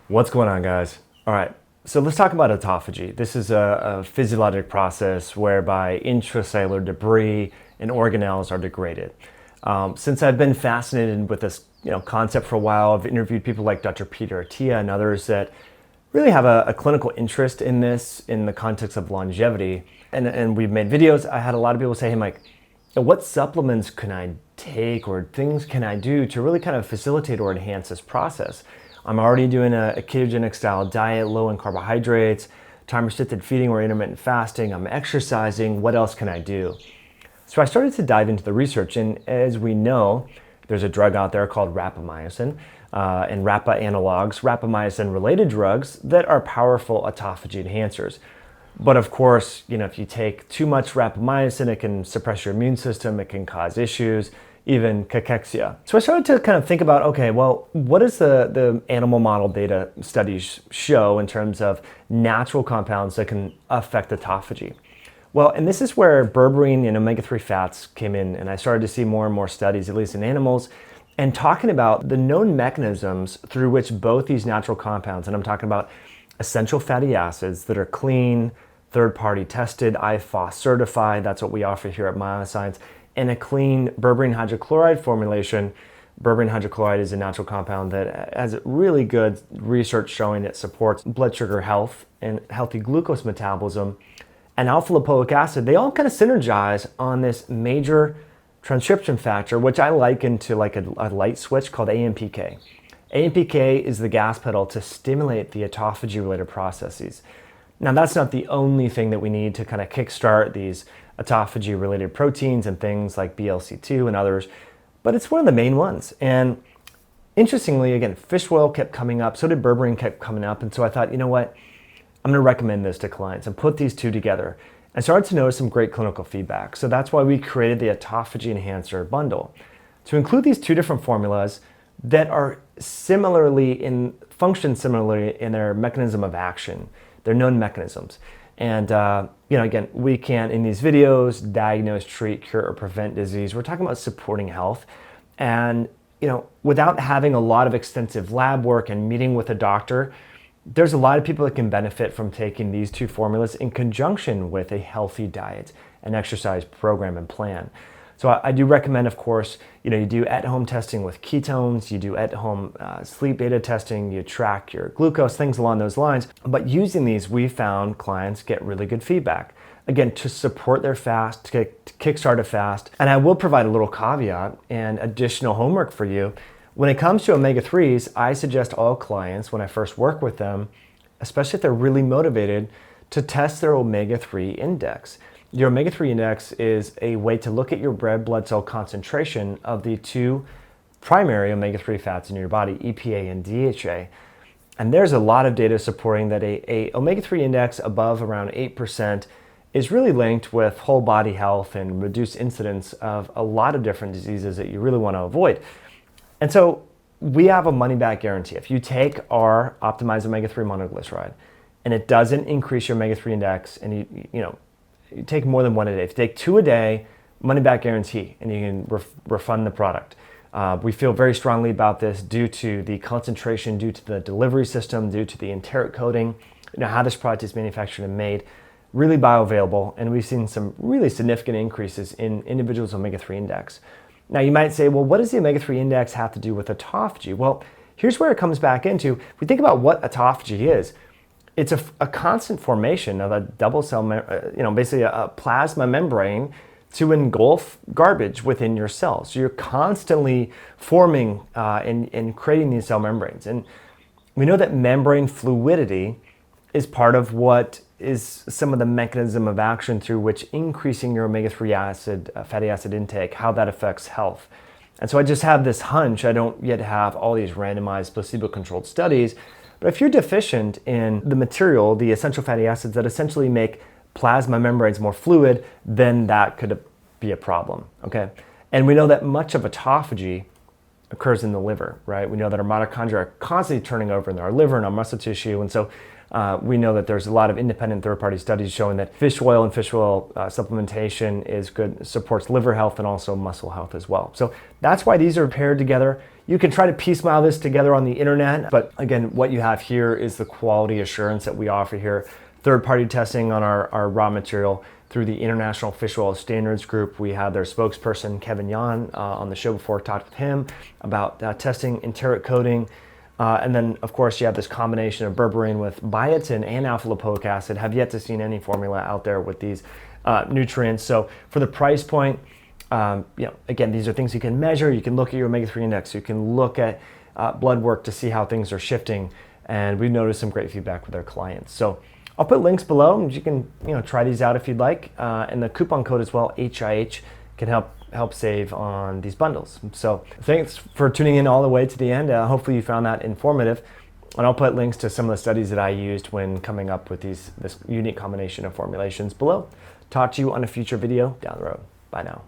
What's going on, guys? All right, so let's talk about autophagy. This is a physiologic process whereby intracellular debris and organelles are degraded. Since I've been fascinated with this concept for a while, I've interviewed people like Dr. Peter Attia and others that really have a clinical interest in this in the context of longevity. And we've made videos. I had a lot of people say, hey, Mike, what supplements can I take or things can I do to really kind of facilitate or enhance this process? I'm already doing a ketogenic style diet, low in carbohydrates, time-restricted feeding or intermittent fasting. I'm exercising. What else can I do? So I started to dive into the research, and as we know, there's a drug out there called rapamycin and rapa analogs, rapamycin-related drugs that are powerful autophagy enhancers. But of course, if you take too much rapamycin, it can suppress your immune system, it can cause issues, even cachexia. So I started to kind of think about, okay, well, what does the animal model data studies show in terms of natural compounds that can affect autophagy? Well, and this is where berberine and omega-3 fats came in, and I started to see more and more studies, at least in animals, and talking about the known mechanisms through which both these natural compounds, and I'm talking about essential fatty acids that are clean, third-party tested, IFOS certified, that's what we offer here at Myoxcience, and a clean berberine hydrochloride formulation. Berberine hydrochloride is a natural compound that has really good research showing it supports blood sugar health and healthy glucose metabolism. And alpha-lipoic acid, they all kind of synergize on this major transcription factor, which I liken to like a light switch called AMPK. AMPK is the gas pedal to stimulate the autophagy-related processes. Now, that's not the only thing that we need to kind of kickstart these autophagy-related proteins and things like BLC2 and others, but it's one of the main ones. And interestingly, again, fish oil kept coming up, so did berberine kept coming up, and so I thought, you know what, I'm going to recommend this to clients and put these two together and started to notice some great clinical feedback. So that's why we created the Autophagy Enhancer bundle to include these two different formulas that are function similarly in their mechanism of action, their known mechanisms. And again, we can't in these videos diagnose, treat, cure, or prevent disease. We're talking about supporting health, and without having a lot of extensive lab work and meeting with a doctor, there's a lot of people that can benefit from taking these two formulas in conjunction with a healthy diet and exercise program and plan. So I do recommend, of course, you do at-home testing with ketones, you do at-home sleep beta testing, you track your glucose, things along those lines. But using these, we found clients get really good feedback. Again, to support their fast, to kickstart a fast. And I will provide a little caveat and additional homework for you. When it comes to omega-3s, I suggest all clients, when I first work with them, especially if they're really motivated, to test their omega-3 index. Your omega-3 index is a way to look at your red blood cell concentration of the two primary omega-3 fats in your body, EPA and DHA. And there's a lot of data supporting that a omega-3 index above around 8% is really linked with whole body health and reduced incidence of a lot of different diseases that you really want to avoid. And so we have a money-back guarantee. If you take our optimized omega-3 monoglyceride and it doesn't increase your omega-3 index, and you take more than one a day, if you take 2 a day, money-back guarantee, and you can refund the product. We feel very strongly about this due to the concentration, due to the delivery system, due to the enteric coating, how this product is manufactured and made, really bioavailable, and we've seen some really significant increases in individuals' omega-3 index. Now you might say, well, what does the omega-3 index have to do with autophagy? Well, here's where it comes back into. If we think about what autophagy is, it's a constant formation of a double cell, basically a plasma membrane to engulf garbage within your cells. So you're constantly forming and creating these cell membranes. And we know that membrane fluidity is part of what is some of the mechanism of action through which increasing your omega-3 fatty acid intake, how that affects health. And so I just have this hunch. I don't yet have all these randomized placebo-controlled studies, but if you're deficient in the material, the essential fatty acids that essentially make plasma membranes more fluid, then that could be a problem, okay? And we know that much of autophagy occurs in the liver, right? We know that our mitochondria are constantly turning over in our liver and our muscle tissue. And so we know that there's a lot of independent third-party studies showing that fish oil and fish oil supplementation is good, supports liver health and also muscle health as well. So that's why these are paired together. You can try to piecemeal this together on the internet, but again, what you have here is the quality assurance that we offer here. Third-party testing on our raw material through the International Fish Oil Standards Group. We had their spokesperson, Kevin Yan, on the show before, talked with him about testing enteric coating. And then, of course, you have this combination of berberine with biotin and alpha lipoic acid. Have yet to seen any formula out there with these nutrients. So for the price point, again, these are things you can measure. You can look at your omega-3 index. You can look at blood work to see how things are shifting. And we've noticed some great feedback with our clients. So I'll put links below, and you can try these out if you'd like. And the coupon code as well, HIH, can help save on these bundles. So thanks for tuning in all the way to the end. Hopefully you found that informative. And I'll put links to some of the studies that I used when coming up with this unique combination of formulations below. Talk to you on a future video down the road. Bye now.